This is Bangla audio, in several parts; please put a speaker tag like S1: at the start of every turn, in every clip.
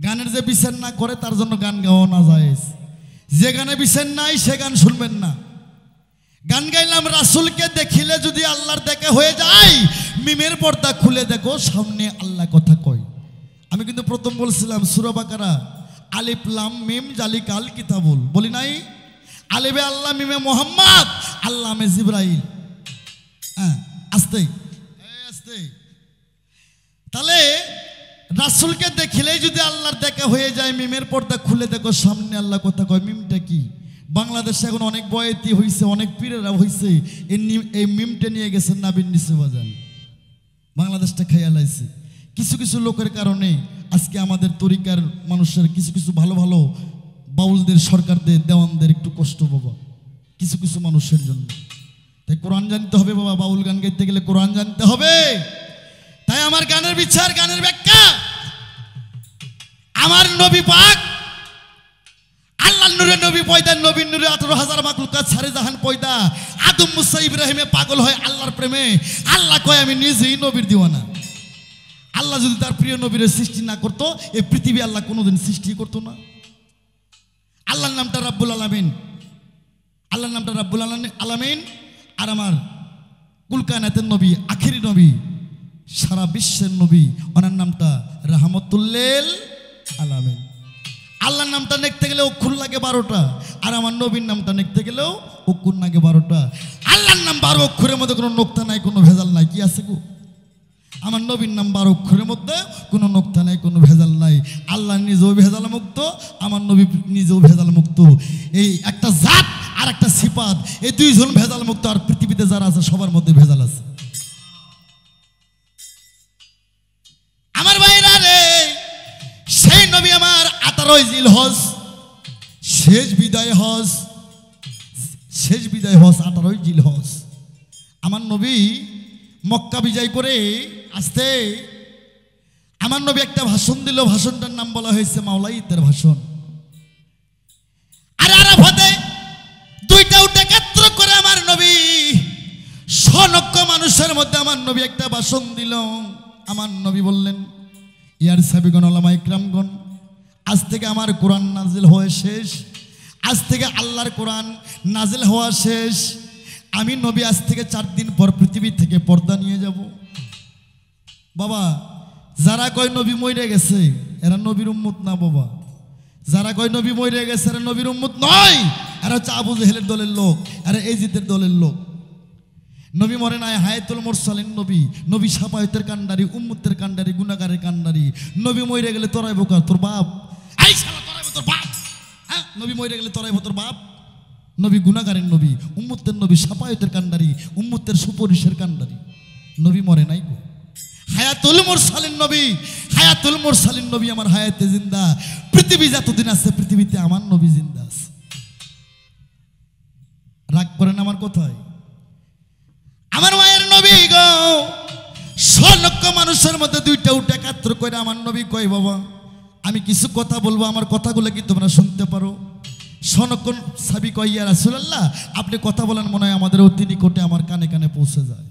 S1: গানের যে বিচার না করে তার জন্য গান গাওয়া না যায়। যে গানে বিচার নাই সে গান শুনবেন না। গান গাইলাম রাসূলকে দেখিলে যদি আল্লাহর দেখা হয়ে যায়, মিমের পর্দা খুলে দেখো সামনে আল্লাহ কথা কয়। আমি কিন্তু প্রথম বলছিলাম সূরা বাকারা আলিফ লাম মিম জালিকাল কিতাবুল, বলি নাই? আলিফে আল্লাহ, মিমে মোহাম্মদ, আল্লামে জিবরাইল। হ্যাঁ, আস্তে আস্তে। তাহলে রাসূলকে দেখিলেই যদি আল্লাহর দেখা হয়ে যায়, মিমের পর্দা খুলে দেখো সামনে আল্লাহ কথা কয়। মিমটা কি? বাংলাদেশে এখন অনেক বয়াতি হয়েছে, অনেক পীরেরা হয়েছে, এই মিমটা নিয়ে গেছেন নাবির নিচে বাজান। বাংলাদেশটা খেয়াল আছে কিছু কিছু লোকের কারণে। আজকে আমাদের তরিকার মানুষের কিছু কিছু ভালো ভালো বাউলদের, সরকারদের, দেওয়ানদের একটু কষ্ট বাবা, কিছু কিছু মানুষের জন্য। তাই কোরআন জানতে হবে বাবা, বাউল গান গাইতে গেলে কোরআন জানতে হবে। তাই আমার গানের বিচার, গানের ব্যাখ্যা, আমার নবী পাক আল্লাহ নূরে নবী পয়দা, নবীর নূরে 18,000 মাখলুকাত সারে জাহান পয়দা। আদম মুসা ইব্রাহিমে পাগল হয় আল্লাহর প্রেমে। আল্লাহ কয় আমি নিজেই নবীর দিওয়ানা। আল্লাহ যদি তার প্রিয় নবীর সৃষ্টি না করতো, এই পৃথিবী আল্লাহ কোনোদিন সৃষ্টি করতো না। আল্লাহর নামটা রাব্বুল আলামিন, আল্লাহর নামটা রাব্বুল আলামিন। আর আমার কুলকায়নাতের নবী, আখেরি নবী, সারা বিশ্বের নবী, ওনার নামটা রাহমাতুল্লিল আলামিন। আল্লাহর নামটা লিখতে গেলে অক্ষর লাগে 12টা, আর আমার নবীর নামটা লিখতে গেলেও অক্ষর লাগে 12টা। আল্লাহর নাম 12 অক্ষরের মধ্যে কোনো নোক্তা নাই, কোনো ভেজাল নাই। কি আছে গো? আমার নবীর নাম 12 অক্ষরের মধ্যে কোনো নোক্তা নাই, কোনো ভেজাল নাই। আল্লাহ নিজেও ভেজাল মুক্ত, আমার নবী নিজেও ভেজাল মুক্ত। এই একটা জাত আর একটা সিফাত, এই দুইজন ভেজাল মুক্ত। আর পৃথিবীতে যারা আছে সবার মধ্যে ভেজাল আছে। আমার ভাইরা রে, সেই নবী আমার 18 জিলহজ, শেষ বিদায় হজ, শেষ বিদায় হজ 18 জিলহজ। আমার নবী মক্কা বিজয় করে আসতে আমার নবী একটা ভাষণ দিল। ভাষণটার নাম বলা হয়েছে মাওলাইতের ভাষণ। আর আরাফাতে 2টা উটে একত্র করে আমার নবী সনক্ষ মানুষের মধ্যে আমার নবী একটা ভাষণ দিল। আমার নবী বললেন, ইয়ার সাবিগণ, ওলামা ইকরামগণ, আজ থেকে আমার কোরআন নাজিল হয়ে শেষ। আজ থেকে আল্লাহর কোরআন নাজিল হওয়া শেষ। আমি নবী আজ থেকে 4 দিন পর পৃথিবী থেকে পর্দা নিয়ে যাব। বাবা, যারা কয় নবী মরে গেছে এরা নবীর উম্মত না বাবা। যারা কয় নবী মরে গেছে এরা নবীর উম্মত নয়। এরা হচ্ছে আবু জেহেলের দলের লোক, এরা এজিদের দলের লোক। নবী মরে নাই, হায়াতুল মুরসালিন নবী, নবী শাফায়াতের কান্ডারি, উম্মতের কান্ডারি, গুনাহগারের কান্ডারি। নবী মরে গেলে তোরাইব কার? তোর বাপ। এই শালা তোরাইব তোর বাপ। হ্যাঁ, নবী মরে গেলে তোরাইব তোর বাপ। নবী গুনাহগারের নবী, উম্মতের নবী, শাফায়াতের কান্ডারি, উম্মতের সুপরিশের কান্ডারি। নবী মরে নাই গো। হায়াতুল মুরসালিন নবী, হায়াতুল মুরসালিন নবী আমার হায়াতে জিন্দা। পৃথিবী যতদিন আছে পৃথিবীতে আমার নবী জিন্দা আছে। রাগ করেন আমার কথায়? আমার মায়ের নবী গো, 100 লক্ষ মানুষের মধ্যে 2টা উটে একাত্র করে আমার নবী কয়, বাবা আমি কিছু কথা বলবো, আমার কথাগুলো কি তোমরা শুনতে পারো? 100 লক্ষ সাহাবী কয়, ইয়া রাসূলুল্লাহ, আপনি কথা বলেন মনে হয় আমাদের অতি নিকটে, আমার কানে কানে পৌঁছে যায়।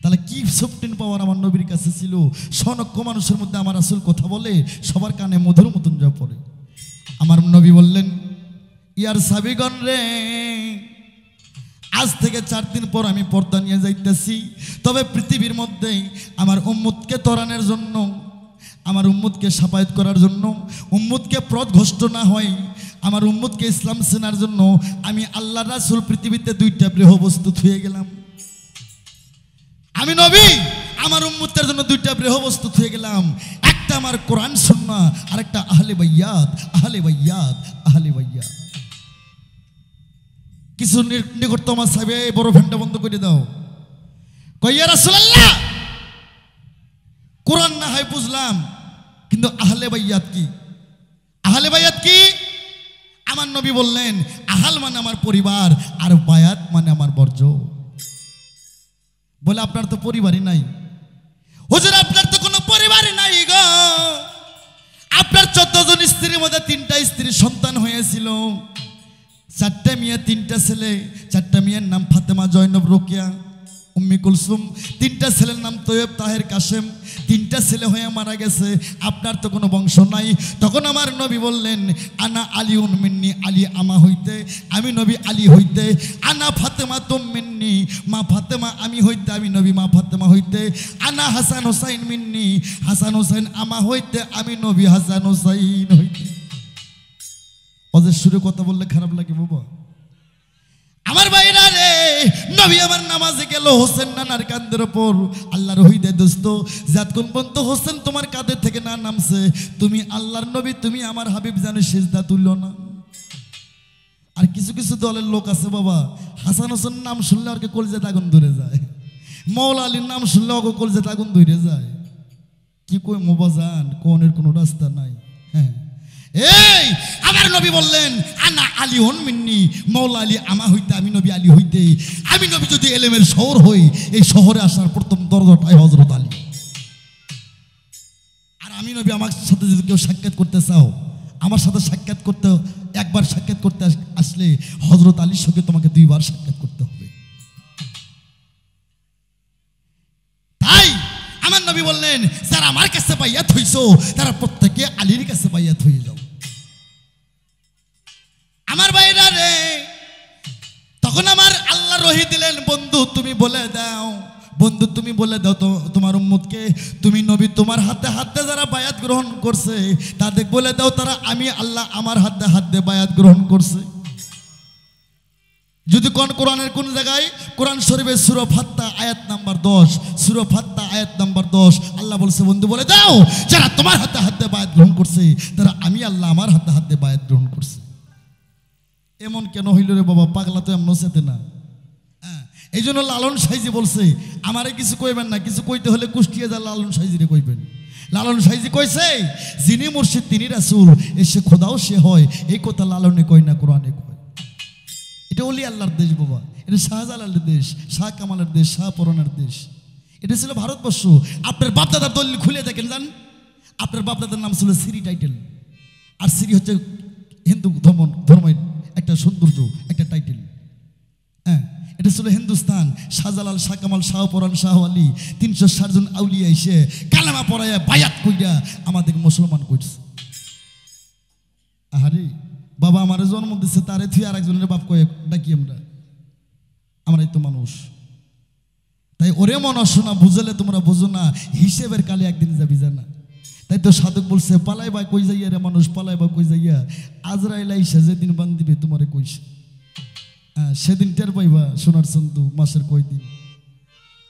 S1: তাহলে কি সফটিন পাওয়ার আমার নবীর কাছে ছিল? 100 লক্ষ মানুষের মধ্যে আমার রাসূল কথা বলে, সবার কানে মধুর মতন যা পড়ে। আমার নবী বললেন, ইয়ার সাহাবীগণ রে, আজ থেকে 4 দিন পর আমি পর্দা নিয়ে যাইতেছি। তবে পৃথিবীর মধ্যে আমার উম্মতকে তরানোর জন্য, আমার উম্মতকে শাফায়াত করার জন্য, উম্মতকে পথভ্রষ্ট না হয়, আমার উম্মতকে ইসলাম চেনার জন্য আমি আল্লাহ রাসূল পৃথিবীতে 2টা প্রিয় বস্তু থুয়ে গেলাম। আমি নবী আমার উম্মতের জন্য 2টা প্রিয় বস্তু থুয়ে গেলাম। একটা আমার কোরআন সুন্নাহ, আর একটা আহলে বাইয়াত, আহলে বাইয়াত, আহলে বাইয়াত। কিছু নিকটতম সাহাবী বড় ফ্যানটা বন্ধ করে দাও। কই, ইয়া রাসূলুল্লাহ, কোরআন না হয় বুঝলাম, কিন্তু আহলে বাইয়াত কি? আহলে বাইয়াত কি? আমার নবী বললেন, আহাল মানে আমার পরিবার, আর বায়াত মানে আমার বর্জ্য। বলে আপনার তো পরিবারই নাই। হুজুর আপনার তো কোনো পরিবারই নাই গো। আপনার 14 জন স্ত্রীর মধ্যে 3টা স্ত্রীর সন্তান হয়েছিল, 4টা মেয়ে 3টা ছেলে। 4টা মেয়ের নাম ফাতেমা, জয়নব, রোকেয়া। উম্মি কুলসুম, তিনটা ছেলের নাম তৈয়ব, তাহের, কাসেম, তিনটা ছেলে হয়ে মারা গেছে, আপনার তো কোনো বংশ নাই। তখন আমার নবী বললেন, আনা আলিউন মিন্নি, আলী আমা হইতে, আমি নবী আলী হইতে, আনা ফাতেমা তুম মিন্নি, মা ফাতেমা আমি হইতে, আমি নবী মা ফাতেমা হইতে, আনা হাসান হোসাইন মিন্নি, হাসান হোসাইন আমা হইতে, আমি নবী হাসান হোসাইন হইতে। ওদের সুরে কথা বললে খারাপ লাগে বাবা? আমার ভাইরা রে, নবী আমার নামাজে গেল হোসেন নানার কাঁধের ওপর। আল্লাহর হইদে দোস্ত, যতক্ষণ পর্যন্ত হোসেন তোমার কাঁধের থেকে না নামছে, তুমি আল্লাহর নবী, তুমি আমার হাবিব জানে সিজদা তুলল না। আর কিছু কিছু দলের লোক আছে বাবা, হাসান হোসেন নাম শুনলে আর কলজেতে আগুন ধরে যায়, মৌলা আলীর নাম শুনলে ওকে কলজেতে আগুন ধরে যায়। কি কই মোবা যান, কোনের কোনো রাস্তা নাই। হ্যাঁ, এই আমার নবী বললেন, আনা আলিউন মিন্নি, মৌলা আলী আমা হইতে, আমি নবী আলী হইতে। আমি নবী যদি এলেমের শহর হই, এই শহরে আসার প্রথম দরজাটাই হযরত আলী। আর আমি নবী আমার সাথে যদি কেউ সাক্ষাৎ করতে চাও, আমার সাথে সাক্ষাৎ করতে, একবার সাক্ষাৎ করতে আসলে হযরত আলীর সঙ্গে তোমাকে দুইবার সাক্ষাৎ করতে হবে। তাই আমার নবী বললেন, যারা আমার কাছে বাইয়াত হইছো, তারা প্রত্যেকে আলীর কাছে বাইয়াত হয়ে যাও। আমার ভাইরা রে, তখন আমার আল্লাহ রহি দিলেন, বন্ধু তুমি বলে দাও, বন্ধু তুমি বলে দাও তো তোমার উম্মতকে, তুমি নবী তোমার হাতে হাতে যারা বায়াত গ্রহণ করছে, তাদের বলে দাও তারা আমি আল্লাহ আমার হাতে হাতে বায়াত গ্রহণ করছে। যদি কোরআনের কোন জায়গায়, কোরআন শরীফের সূরা ফাত্তা আয়াত নাম্বার 10, সূরা ফাত্তা আয়াত নাম্বার 10, আল্লাহ বলছে, বন্ধু বলে দাও যারা তোমার হাতে হাতে বায়াত গ্রহণ করছে, তারা আমি আল্লাহ আমার হাতে হাতে বায়াত গ্রহণ করছে। এমন কেন হইল রে বাবা, পাগলা তো এমন চেতে না। এই জন্য লালন সাইজি বলছে, আমারে কিছু কইবেন না, কিছু কইতে হলে কুষ্টিয়া যা লালন সাইজিরে কইবেন। লালন সাইজি কইছে, যিনি মুর্শিদ তিনি রাসূল, এসে খোদাও সে হয়, এই কথা লালনে কয় না, কোরআনে কয়। এটা ওলি আল্লাহর দেশ বাবা, এটা শাহজালালের দেশ, শাহ কামালের দেশ, শাহ পরানের দেশ। এটা ছিল ভারতবর্ষ। আপনার বাপদাদার দলিল খুলে দেখেন জান, আপনার বাপদাদার নাম ছিল সিরি টাইটেল, আর সিরি হচ্ছে হিন্দু ধর্মের একটা সৌন্দর্য, একটা টাইটেল। হ্যাঁ, এটা ছিল হিন্দুস্তান। শাহজালাল, শাহ কামাল, শাহ পরান, শাহ আলী, 360 জন আউলিয়া এসে কালেমা পড়াইয়া বায়াত কইরা আমাদের মুসলমান করছে। আহারে বাবা, আমারে জন্ম দিচ্ছে, তারে থুই আর একজনের বাপ কয়ে ডাকি আমরাই তো মানুষ। তাই ওরে মনস না বুঝলে তোমরা বুঝো না, হিসেবের কালে একদিন যাবি জানা। তাই তো সাধক বলছে, পালাইবা কই যাইয়া রে মানুষ, পালাইবা কই যাইয়া, আজরাইল আইসা যেদিন বান দিবে তোমারে কইছে, সেদিন টের পাইবা সোনার চন্দু মাসের কয়দিন।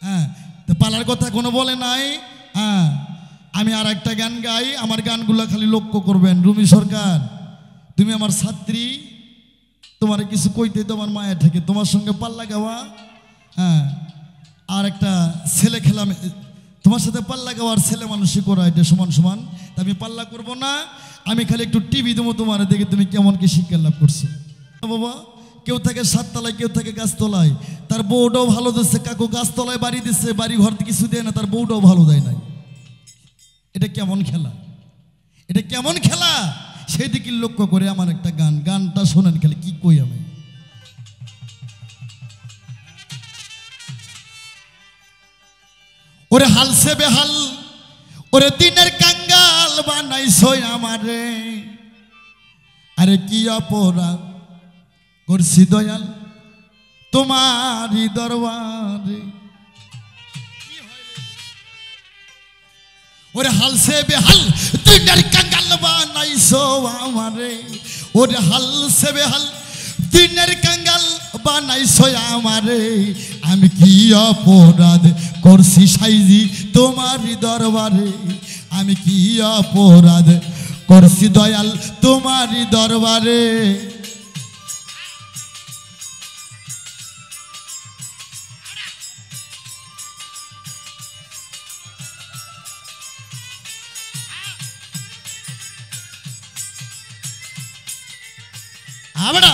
S1: হ্যাঁ, তো পালার কথা কোনো বলে নাই। হ্যাঁ, আমি আর একটা গান গাই, আমার গানগুলো খালি লক্ষ্য করবেন। রুমি সরকার, তুমি আমার ছাত্রী, তোমার কিছু কইতে তোমার মায়ের থেকে, তোমার সঙ্গে পাল্লা গাওয়া। হ্যাঁ, আর একটা ছেলে খেলা, তোমার সাথে পাল্লা গাওয়ার ছেলে মানুষই করা, এটা সমান সমান। আমি পাল্লা করব না, আমি খালি একটু টিভি দেবো তোমার, দেখে তুমি কেমন কি শিক্ষা লাভ করছো। বাবা, কেউ থাকে 7 তলায়, কেউ থাকে গাছতলায়, তার বউটাও ভালো দিচ্ছে, কাকু গাছতলায় বাড়ি দিচ্ছে, বাড়ি ঘর কিছু দেয় না, তার বউটাও ভালো দেয় নাই। এটা কেমন খেলা, এটা কেমন খেলা? সেই দিকে লক্ষ্য করে আমার একটা গান, গানটা শোনেন খালি কি কই আমি। ওরে হালসে বেহাল, ওরে দিনের কাঙ্গাল বানাইছো আমারে, আরে কি অপরাধ করছি দয়াল তোমারই দরবারে। ওরে হালসে বেহাল, দিনের কাঙ্গাল বানাইছো আমারে, ওরে হালসে বেহাল, দিনের কাঙ্গাল বানাইছো আমারে, আমি কি অপরাধ করছি সাইজি তোমারই দরবারে, আমি কি অপরাধ করছি দয়াল তোমারই দরবারে। আবড়া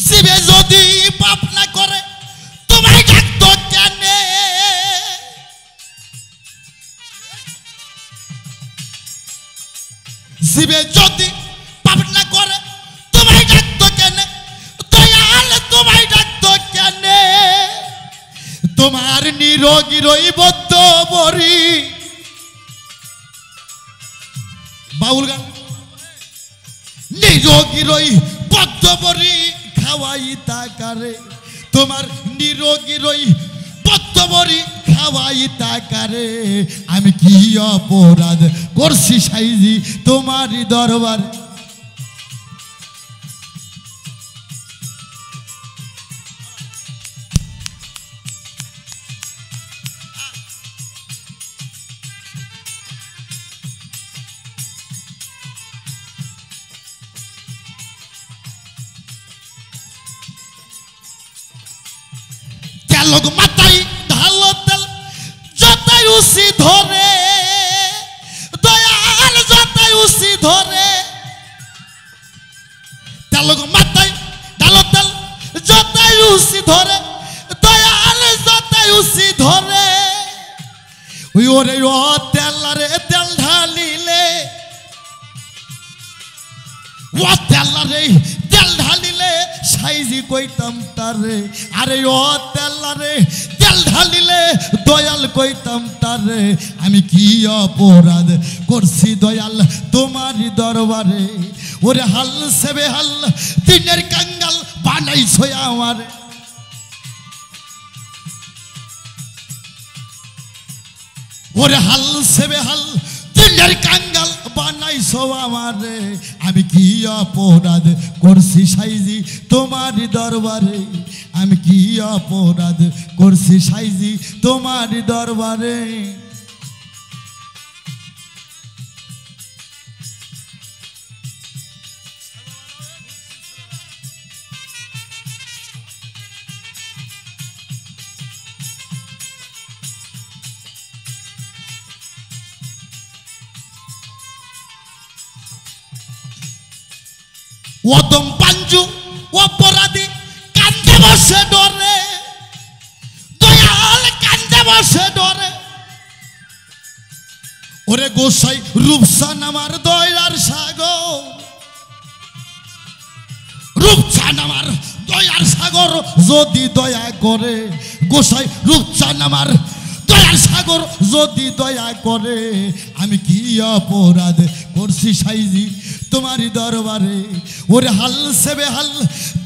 S1: জীবে যদি পাপ না করে তোমায় ডাকতো কেন, জীবে যদি পাপ না করে তোমায় ডাকতো কেন দয়াল তোমায় ডাকতো কেন তোমার নিরোগী রইবদ্ধ বরি বাউল গান নিরোগী রইবদ্ধ বরি খাওয়াই তাকারে তোমার নিরোগী রইবদ্ধ বরি খাওয়াই তাকারে আমি কি অপরাধ করছি সাইজি তোমারই দরবার তেলক মাথায় ঢালো তেল যতাই উসি ধরে দয়াল যতাই উসি ধরে তেলক মাথায় ঢালো তেল যতাই উসি ধরে দয়াল যতাই উসি ধরে ওই ওরে ও তেলারে তেল ঢালিলে ও তেলারে তেল ঢালিলে সাইজি কইতাম তারে আরে ও তেলারে তেল ঢালিলে দয়াল কইতাম তারে আমি কি অপরাধ করছি দয়াল তোমারই দরবারে ওরে হাল সেবে হাল দিনের কাঙ্গাল বানাইছো আমারে ওরে হাল সেবে হাল দিনের কাঙ্গাল বানাইছো আমারে আমি কি অপরাধ করছি সাইজি তোমারই দরবারে আমি কি অপরাধ করছি সাইজি তোমারই দরবারে ওদম পাঞ্জু অপরাধী কান্দে বসে ডরে দয়াল কান্দে বসে ডরে ওরে গোসাই রূপসান আমার দয়ার সাগর রূপসান আমার দয়ার সাগর যদি দয়া করে গোসাই রূপসান আমার দয়ার সাগর যদি দয়া করে আমি কি অপরাধ করছি সাইজি তোমারই দরবারে ওরে হাল সেবে হাল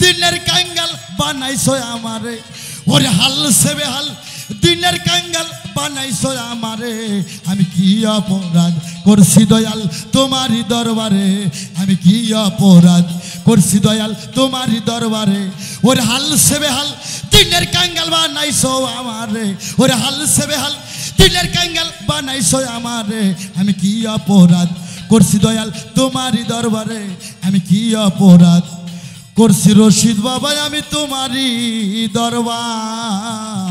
S1: দিনের কাঙ্গাল বানাইছো আমারে ওরে হাল সেবে হাল দিনের কাঙ্গাল বানাইছো আমারে আমি কি অপরাধ করছি দয়াল তোমারই দরবারে আমি কি অপরাধ করছি দয়াল তোমারই দরবারে ওরে হাল সেবে হাল দিনের কাঙ্গাল বানাইছো আমারে ওরে হাল সেবে হাল দিনের কাঙ্গাল বানাইছো আমারে আমি কি অপরাধ করছি দয়াল তোমারই দরবারে আমি কি অপরাধ করছি রশিদ বাবা আমি তোমারই দরবার